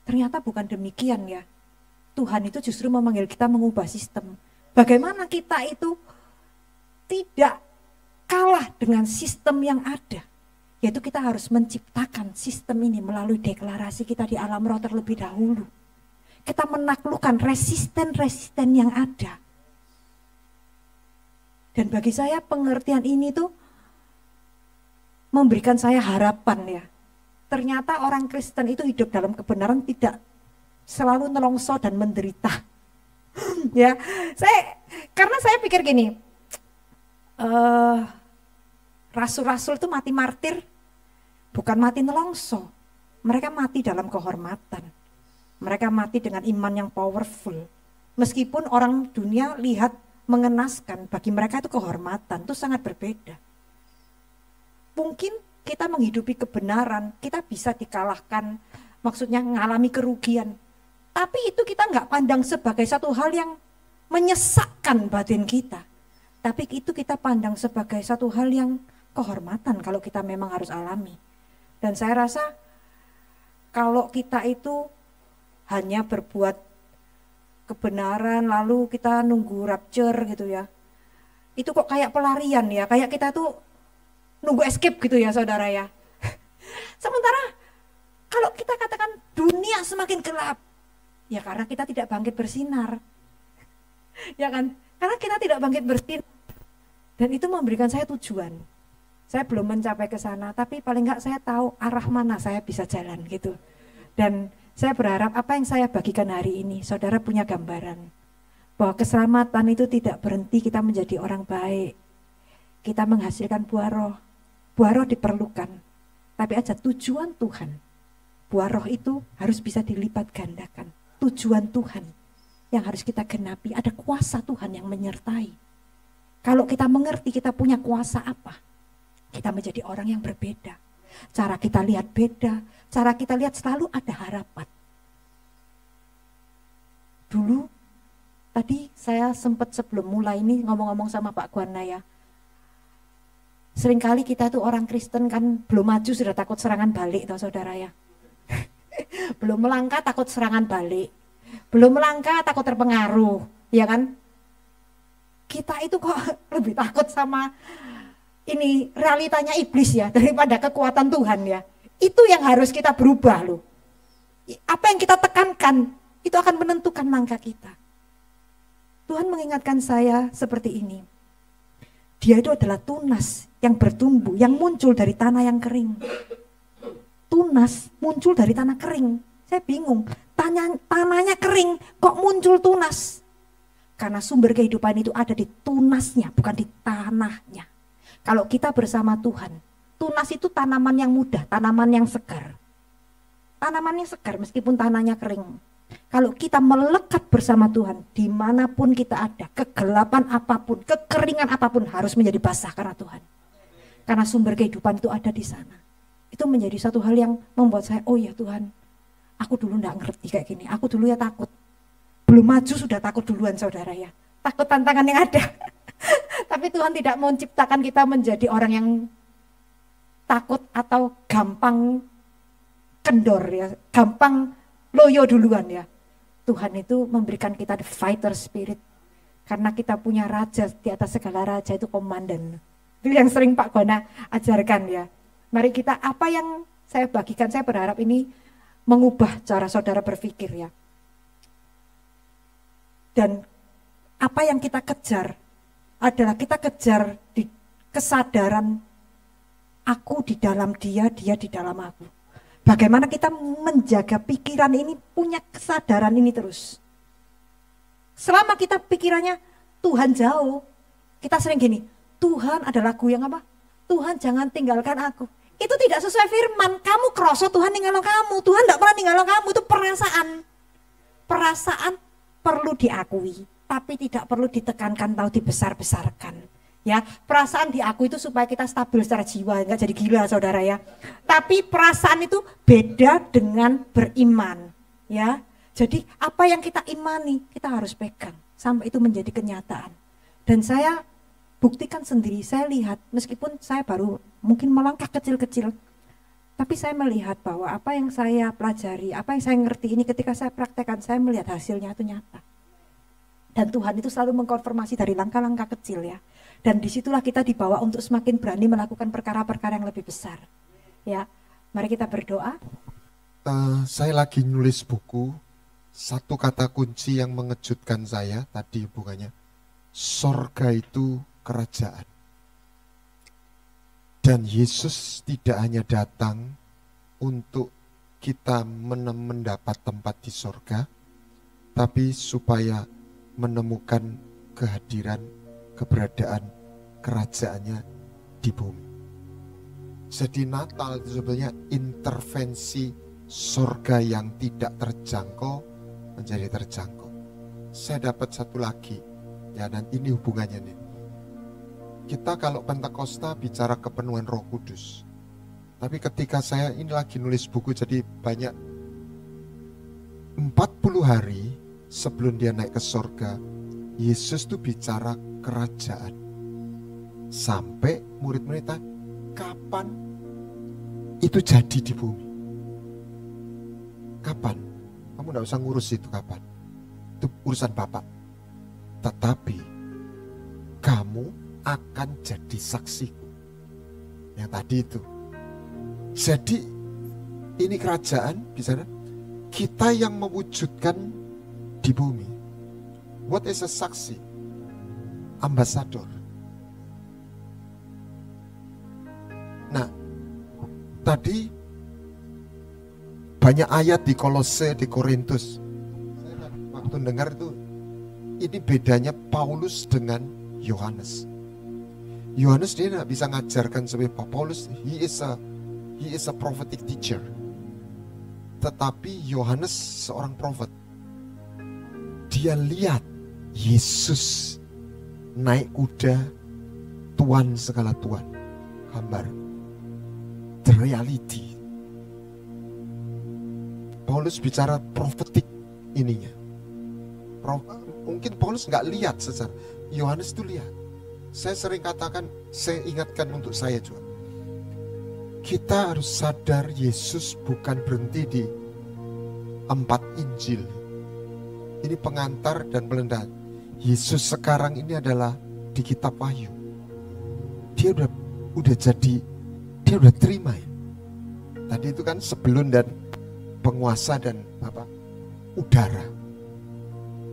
Ternyata bukan demikian ya. Tuhan itu justru memanggil kita mengubah sistem. Bagaimana kita itu tidak kalah dengan sistem yang ada. Yaitu kita harus menciptakan sistem ini melalui deklarasi kita di alam roh terlebih dahulu. Kita menaklukkan resisten-resisten yang ada. Dan bagi saya pengertian ini tuh memberikan saya harapan ya. Ternyata orang Kristen itu hidup dalam kebenaran tidak selalu nelongso dan menderita. Ya, karena saya pikir gini, rasul-rasul itu mati martir, bukan mati nelongso. Mereka mati dalam kehormatan. Mereka mati dengan iman yang powerful. Meskipun orang dunia lihat mengenaskan, bagi mereka itu kehormatan, itu sangat berbeda. Mungkin kita menghidupi kebenaran, kita bisa dikalahkan, maksudnya mengalami kerugian. Tapi itu kita nggak pandang sebagai satu hal yang menyesakkan batin kita. Tapi itu kita pandang sebagai satu hal yang kehormatan kalau kita memang harus alami. Dan saya rasa kalau kita itu hanya berbuat kebenaran lalu kita nunggu rapture gitu ya. Itu kok kayak pelarian ya, kayak kita tuh nunggu escape gitu ya saudara ya. Sementara kalau kita katakan dunia semakin gelap, ya karena kita tidak bangkit bersinar. Ya kan? Karena kita tidak bangkit bersinar. Dan itu memberikan saya tujuan. Saya belum mencapai ke sana, tapi paling enggak saya tahu arah mana saya bisa jalan gitu. Dan saya berharap apa yang saya bagikan hari ini, saudara punya gambaran. Bahwa keselamatan itu tidak berhenti kita menjadi orang baik. Kita menghasilkan buah roh. Buah roh diperlukan. Tapi ada tujuan Tuhan. Buah roh itu harus bisa dilipat gandakan. Tujuan Tuhan yang harus kita genapi, ada kuasa Tuhan yang menyertai. Kalau kita mengerti kita punya kuasa apa, kita menjadi orang yang berbeda. Cara kita lihat beda, cara kita lihat selalu ada harapan. Dulu, tadi saya sempat sebelum mulai ini ngomong-ngomong sama Pak Guana ya. Seringkali kita tuh orang Kristen kan belum maju sudah takut serangan balik toh saudara ya. Belum melangkah takut serangan balik, belum melangkah takut terpengaruh, ya kan? Kita itu kok lebih takut sama ini realitanya iblis ya daripada kekuatan Tuhan ya. Itu yang harus kita berubah loh. Apa yang kita tekankan itu akan menentukan langkah kita. Tuhan mengingatkan saya seperti ini. Dia itu adalah tunas yang bertumbuh, yang muncul dari tanah yang kering. Tunas muncul dari tanah kering. Saya bingung, tanahnya kering kok muncul tunas? Karena sumber kehidupan itu ada di tunasnya, bukan di tanahnya. Kalau kita bersama Tuhan, tunas itu tanaman yang mudah, tanaman yang segar. Tanamannya segar meskipun tanahnya kering. Kalau kita melekat bersama Tuhan, dimanapun kita ada, kegelapan apapun, kekeringan apapun harus menjadi basah karena Tuhan. Karena sumber kehidupan itu ada di sana. Itu menjadi satu hal yang membuat saya, oh ya Tuhan, aku dulu enggak ngerti kayak gini, aku dulu ya takut. Belum maju sudah takut duluan saudara ya, takut tantangan yang ada. Tapi Tuhan tidak mau menciptakan kita menjadi orang yang takut atau gampang kendor ya, gampang loyo duluan ya. Tuhan itu memberikan kita the fighter spirit. Karena kita punya raja di atas segala raja, itu komandan. Itu yang sering Pak Gona ajarkan ya. Mari kita, apa yang saya bagikan, saya berharap ini mengubah cara saudara berpikir ya. Dan apa yang kita kejar adalah kita kejar di kesadaran aku di dalam dia, dia di dalam aku. Bagaimana kita menjaga pikiran ini, punya kesadaran ini terus. Selama kita pikirannya Tuhan jauh, kita sering gini, Tuhan ada lagu yang apa? Tuhan jangan tinggalkan aku. Itu tidak sesuai firman. Kamu kroso Tuhan tinggalkan kamu. Tuhan tidak pernah tinggalkan kamu. Itu perasaan. Perasaan perlu diakui, tapi tidak perlu ditekankan atau dibesar-besarkan. Ya, perasaan diakui itu supaya kita stabil secara jiwa, enggak jadi gila saudara ya. Tapi perasaan itu beda dengan beriman, ya. Jadi apa yang kita imani, kita harus pegang sampai itu menjadi kenyataan. Dan saya buktikan sendiri, saya lihat meskipun saya baru mungkin melangkah kecil-kecil, tapi saya melihat bahwa apa yang saya pelajari, apa yang saya ngerti ini ketika saya praktekkan, saya melihat hasilnya itu nyata. Dan Tuhan itu selalu mengkonfirmasi dari langkah-langkah kecil ya. Dan disitulah kita dibawa untuk semakin berani melakukan perkara-perkara yang lebih besar. Ya, mari kita berdoa. Saya lagi nulis buku, satu kata kunci yang mengejutkan saya tadi hubungannya, sorga itu kerajaan. Dan Yesus tidak hanya datang untuk kita mendapat tempat di sorga, tapi supaya menemukan kehadiran, keberadaan kerajaannya di bumi. Jadi Natal itu sebenarnya intervensi sorga yang tidak terjangkau menjadi terjangkau. Saya dapat satu lagi, ya, dan ini hubungannya nih. Kita kalau Pentakosta bicara kepenuhan Roh Kudus. Tapi ketika saya ini lagi nulis buku, jadi banyak 40 hari sebelum dia naik ke sorga, Yesus tuh bicara kerajaan. Sampai murid-murid tanya, kapan itu jadi di bumi? Kapan? Kamu gak usah ngurus itu kapan. Itu urusan Bapak. Tetapi kamu akan jadi saksiku. Yang tadi itu. Jadi ini kerajaan bisa kita yang mewujudkan di bumi. What is a saksi? Ambasador. Nah, tadi banyak ayat di Kolose, di Korintus. Saya waktu dengar itu, ini bedanya Paulus dengan Yohanes. Yohanes dia tidak bisa ngajarkan seperti Paulus. He is a prophetic teacher. Tetapi Yohanes seorang prophet. Dia lihat Yesus naik kuda, Tuhan segala Tuhan. Gambar the reality. Paulus bicara profetik ininya. Mungkin Paulus nggak lihat secara, Yohanes itu lihat. Saya sering katakan, saya ingatkan untuk saya juga. Kita harus sadar Yesus bukan berhenti di 4 Injil. Ini pengantar dan pelendahan. Yesus sekarang ini adalah di kitab Wahyu. Dia udah jadi, dia udah terima ya. Tadi itu kan sebelum dan penguasa dan udara.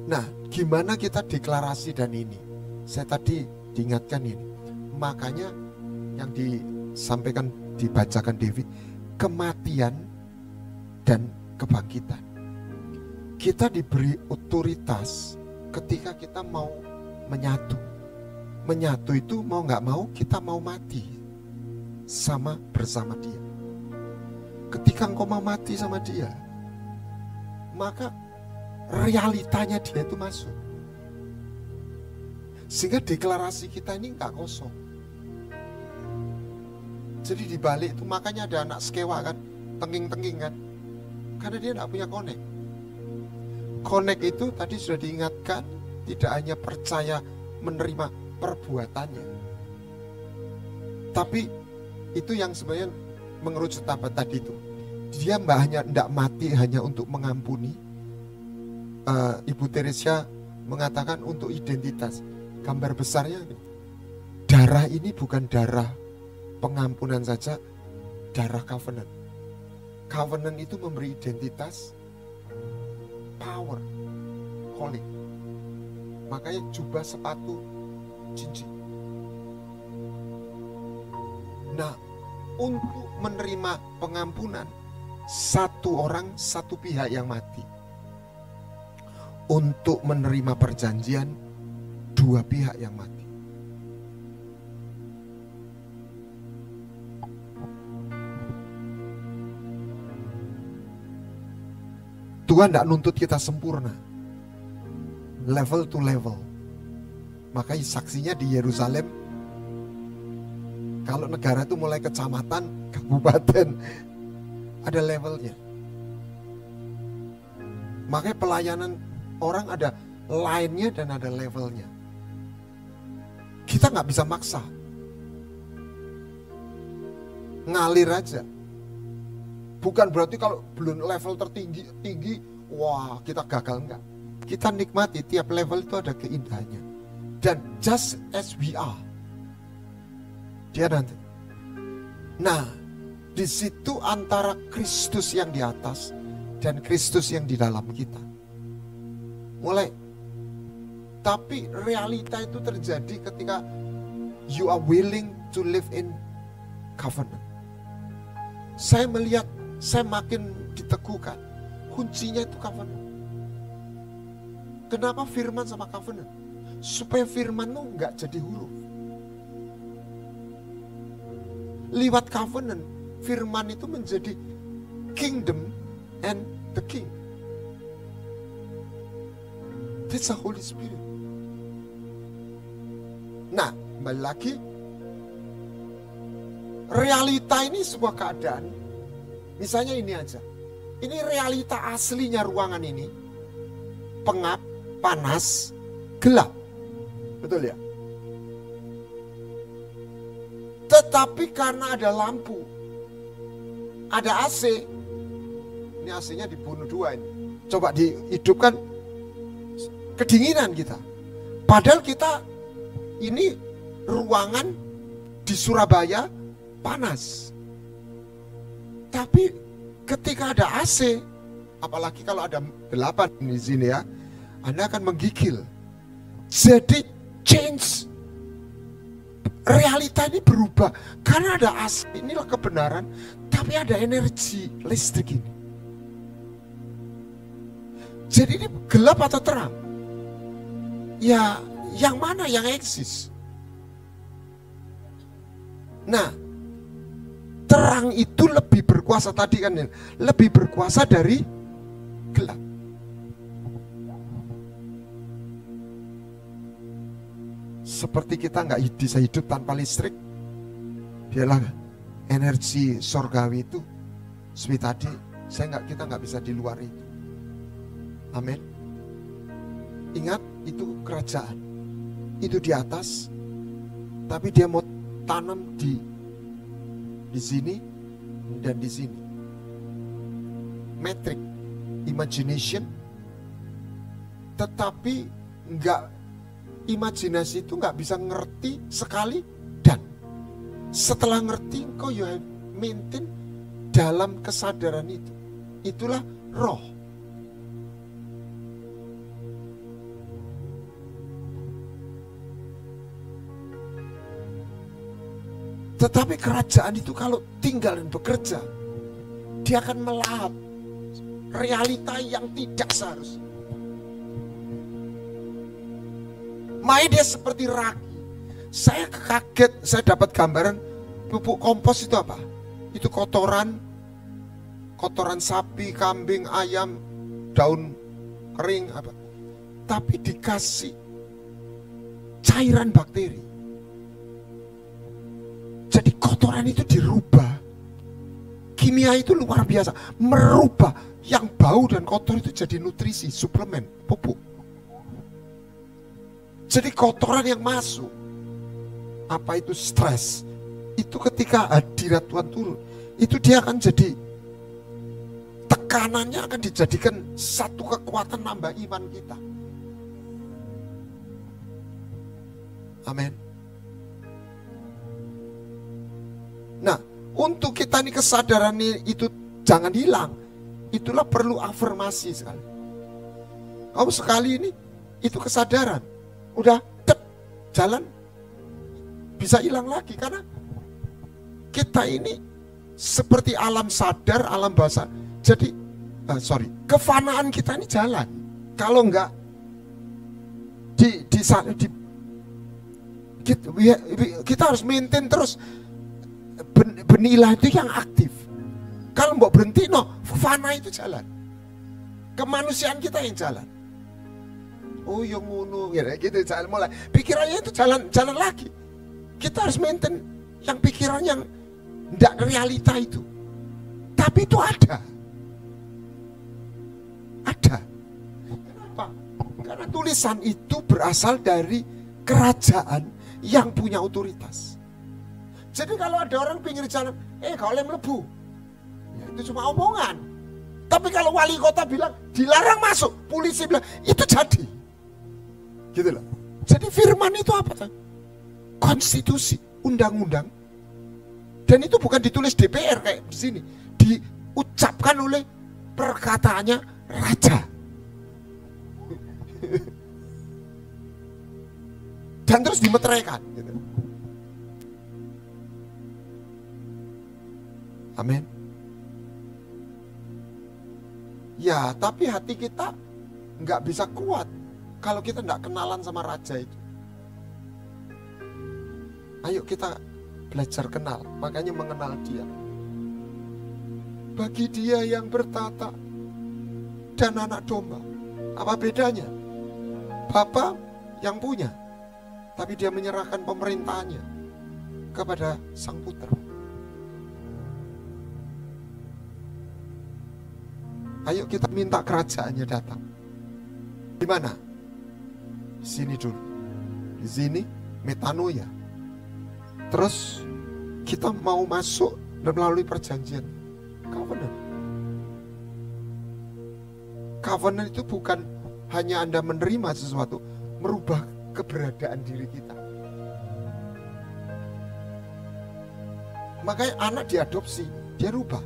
Nah, gimana kita deklarasi dan ini? Saya tadi diingatkan ini. Makanya yang disampaikan, dibacakan Devi, kematian dan kebangkitan. Kita diberi otoritas ketika kita mau menyatu. Menyatu itu mau gak mau kita mau mati bersama dia. Ketika engkau mau mati sama dia, maka realitanya dia itu masuk. Sehingga deklarasi kita ini gak kosong. Jadi di balik itu makanya ada anak sekewa kan, tenging-tenging kan. Karena dia gak punya connect. Connect itu tadi sudah diingatkan, tidak hanya percaya menerima perbuatannya. Tapi itu yang sebenarnya mengerucut apa tadi itu. Dia tidak mati hanya untuk mengampuni. Ibu Teresia mengatakan untuk identitas. Gambar besarnya, darah ini bukan darah pengampunan saja, darah covenant. Covenant itu memberi identitas, power, holy. Makanya jubah, sepatu, cincin. Nah, untuk menerima pengampunan, satu orang, satu pihak yang mati. Untuk menerima perjanjian, dua pihak yang mati. Tuhan tidak nuntut kita sempurna. Level to level. Makanya saksinya di Yerusalem, kalau negara itu mulai kecamatan, kabupaten, ada levelnya. Makanya pelayanan orang ada line-nya dan ada levelnya. Kita nggak bisa maksa. Ngalir aja. Bukan berarti kalau belum level tertinggi, wah kita gagal, enggak. Kita nikmati tiap level itu ada keindahannya. Dan just as we are. Dia nanti. Nah, Di situ antara Kristus yang di atas dan Kristus yang di dalam kita. Mulai. Tapi realita itu terjadi ketika you are willing to live in covenant. Saya melihat, saya makin diteguhkan. Kuncinya itu covenant. Kenapa firman sama covenant? Supaya firmanmu nggak jadi huruf. Lewat covenant, firman itu menjadi kingdom and the king. That's the Holy Spirit. Nah, kembali lagi, realita ini sebuah keadaan. Misalnya ini aja. Ini realita aslinya ruangan ini. Pengap, panas, gelap. Betul ya? Tetapi karena ada lampu, ada AC. Ini AC-nya dibunuh dua ini. Coba dihidupkan, kedinginan kita. Padahal kita ini ruangan di Surabaya panas. Tapi ketika ada AC, apalagi kalau ada 8 di sini ya, Anda akan menggigil. Jadi change. Realita ini berubah. Karena ada AC, inilah kebenaran. Tapi ada energi listrik ini. Jadi ini gelap atau terang? Ya, yang mana yang eksis? Nah, terang itu lebih berkuasa tadi kan, lebih berkuasa dari gelap. Seperti kita nggak bisa hidup tanpa listrik, dialah energi sorgawi itu. Seperti tadi, kita nggak bisa di luar itu. Amin. Ingat, itu kerajaan, itu di atas, tapi dia mau tanam di sini dan di sini. Metric, imagination, tetapi imajinasi itu nggak bisa ngerti sekali, dan setelah ngerti engkau ya maintain dalam kesadaran itu. Itulah roh. Tetapi kerajaan itu kalau tinggal dan bekerja, dia akan melahap realita yang tidak seharusnya. Makanya dia seperti ragi. Saya kaget, saya dapat gambaran pupuk kompos itu apa? Itu kotoran sapi, kambing, ayam, daun kering apa. Tapi dikasih cairan bakteri. Jadi kotoran itu dirubah. Kimia itu luar biasa, merubah yang bau dan kotor itu jadi nutrisi, suplemen, pupuk. Jadi kotoran yang masuk, apa itu stres, itu ketika hadirat Tuhan turun, itu dia akan jadi, tekanannya akan dijadikan satu kekuatan nambah iman kita. Amin. Nah, untuk kita ini kesadaran itu jangan hilang. Itulah perlu afirmasi sekali. Kamu sekali ini, itu kesadaran. Udah jalan, bisa hilang lagi. Karena kita ini seperti alam sadar, alam bawah. Jadi, kefanaan kita ini jalan. Kalau enggak, kita harus maintain terus. Benilah itu yang aktif. Kalau mau berhenti, fana itu jalan. Kemanusiaan kita yang jalan. Oh yang ngono, gitu jalan mulai. Pikirannya itu jalan lagi. Kita harus maintain yang pikiran yang tidak realita itu. Tapi itu ada. Ada. Kenapa? Karena tulisan itu berasal dari kerajaan yang punya otoritas. Jadi kalau ada orang pinggir jalan, kau boleh melebu. Ya, itu cuma omongan. Tapi kalau wali kota bilang, dilarang masuk. Polisi bilang, itu jadi. Gitu loh. Jadi firman itu apa? Konstitusi, undang-undang Dan itu bukan ditulis DPR kayak di sini, diucapkan oleh perkataannya raja. Dan terus dimeteraikan gitu. Amin. Ya, tapi hati kita nggak bisa kuat kalau kita nggak kenalan sama raja itu. Ayo kita belajar kenal, makanya mengenal dia. Bagi dia yang bertata dan anak domba, apa bedanya? Bapa yang punya, tapi dia menyerahkan pemerintahannya kepada sang putra. Ayo kita minta kerajaannya datang. Di mana? Di sini dulu. Di sini metanoia. Terus kita mau masuk dan melalui perjanjian covenant. Covenant itu bukan hanya Anda menerima sesuatu, merubah keberadaan diri kita. Makanya anak diadopsi, dia rubah.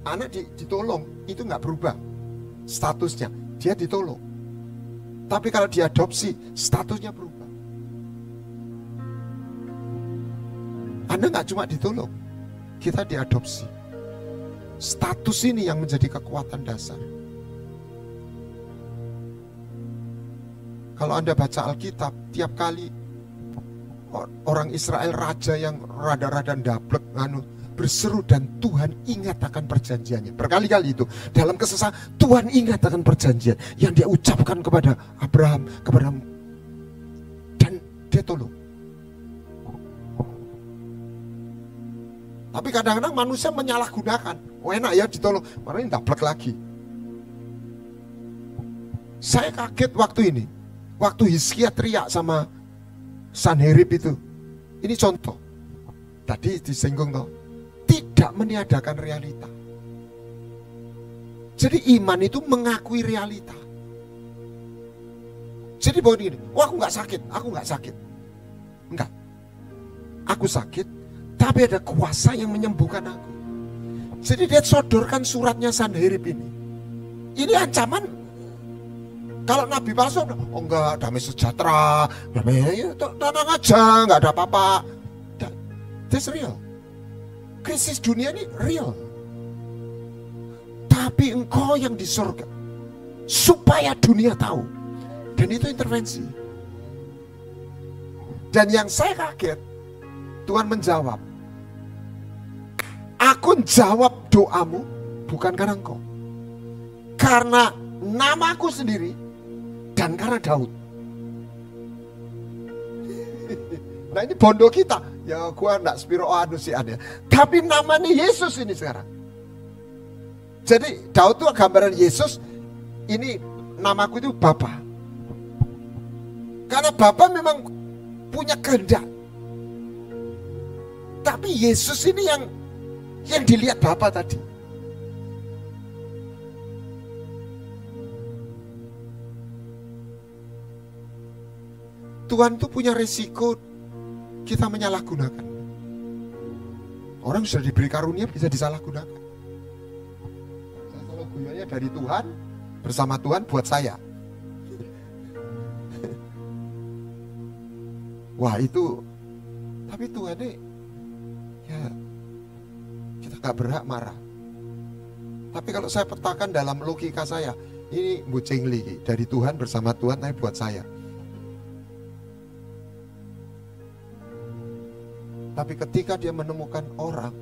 Anak ditolong, itu nggak berubah statusnya, dia ditolong. Tapi kalau diadopsi, statusnya berubah. Anda nggak cuma ditolong, kita diadopsi. Status ini yang menjadi kekuatan dasar. Kalau Anda baca Alkitab, tiap kali orang Israel, raja yang rada-rada ndablek, berseru dan Tuhan ingat akan perjanjiannya. Berkali-kali itu dalam kesesakan Tuhan ingat akan perjanjian yang dia ucapkan kepada Abraham, dan dia tolong. Tapi kadang-kadang manusia menyalahgunakan. Oh enak ya ditolong, malah ndablek lagi. Saya kaget waktu ini, waktu Hizkia teriak sama Sanherib itu. Ini contoh. Tadi disinggung toh. Tidak meniadakan realita. Jadi iman itu mengakui realita. Jadi bukan gini, oh aku nggak sakit. Enggak. Aku sakit, tapi ada kuasa yang menyembuhkan aku. Jadi dia sodorkan suratnya Sanherib ini. Ini ancaman. Kalau Nabi palsu, oh enggak, damai sejahtera, tenang aja, nggak ada apa-apa. That's real. Krisis dunia ini real. Tapi engkau yang di surga, supaya dunia tahu. Dan itu intervensi. Dan yang saya kaget, Tuhan menjawab. Aku jawab doamu bukan karena engkau, karena namaku sendiri dan karena Daud. Nah ini bondo kita. Ya gua enggak spiro anusian ya. Tapi namanya Yesus ini sekarang. Jadi Daud itu gambaran Yesus. Ini namaku itu Bapa. Karena Bapa memang punya kehendak. Tapi Yesus ini yang dilihat Bapa tadi. Tuhan itu punya resiko kita menyalahgunakan. Orang sudah diberi karunia bisa disalahgunakan. Kalau gunanya dari Tuhan, bersama Tuhan buat saya. Wah itu, tapi Tuhan ini, ya kita gak berhak marah. Tapi kalau saya petakan dalam logika saya, ini bucengli dari Tuhan bersama Tuhan, tapi buat saya. Tapi ketika dia menemukan orang,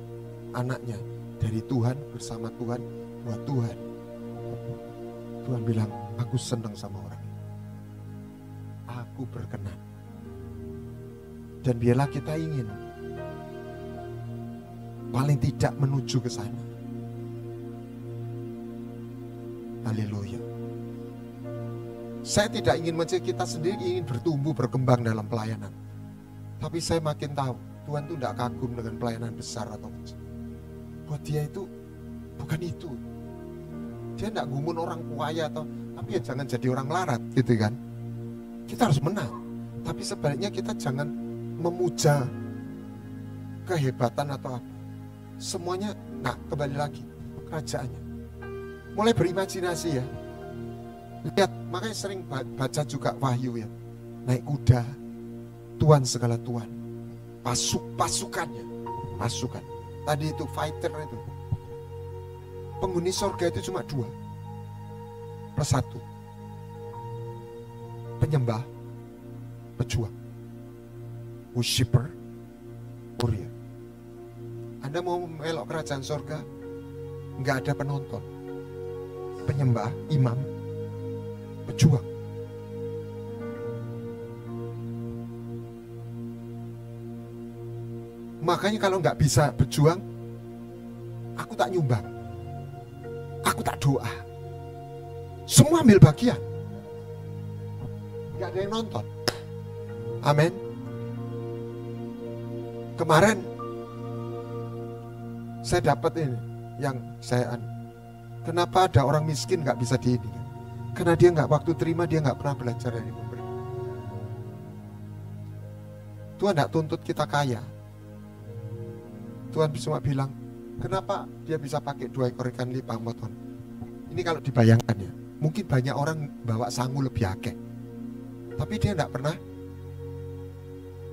anaknya, dari Tuhan, bersama Tuhan, buat Tuhan. Tuhan bilang, aku senang sama orang ini. Aku berkenan. Dan biarlah kita ingin, paling tidak menuju ke sana. Haleluya. Saya tidak ingin mencari kita sendiri, ingin bertumbuh, berkembang dalam pelayanan. Tapi saya makin tahu, Tuhan itu tidak kagum dengan pelayanan besar atau kecil. Buat dia itu bukan itu. Dia tidak gumun orang kuaya tapi ya jangan jadi orang larat gitu kan. Kita harus menang. Tapi sebaliknya kita jangan memuja kehebatan atau apa. semuanya, nah kembali lagi, kerajaannya. Mulai berimajinasi ya. Lihat, makanya sering baca juga Wahyu ya. Naik kuda, Tuhan segala Tuhan. Pasukannya, pasukan. Tadi itu fighter itu. Penghuni surga itu cuma 2 plus 1. Penyembah, pejuang. Worshipper, warrior. Anda mau melok kerajaan surga, nggak ada penonton. Penyembah, imam, pejuang. Makanya kalau nggak bisa berjuang, aku tak nyumbang, aku tak doa. Semua ambil bagian, nggak ada yang nonton. Amin. Kemarin saya dapat ini, yang saya kenapa ada orang miskin nggak bisa di ini? Karena dia nggak waktu terima, dia nggak pernah belajar dari memberi. Tuhan nggak tuntut kita kaya. Tuhan cuma bilang, kenapa dia bisa pakai 2 ekor ikan lipang moton? Ini kalau dibayangkan ya, mungkin banyak orang bawa sangu lebih akeh, tapi dia tidak pernah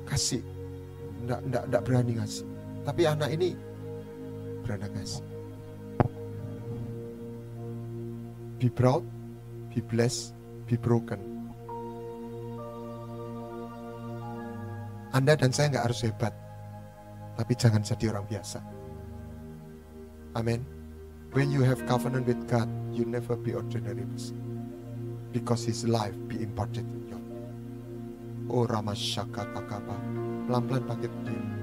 kasih, tidak berani ngasih. Tapi anak ini berani ngasih. Be proud, be blessed, be broken. Anda dan saya nggak harus hebat, tapi jangan jadi orang biasa. Amin. When you have covenant with God, you never be ordinary person, because His life be imparted in you. Oh Ramasyaka Takaba, pelan-pelan bangkit berdiri.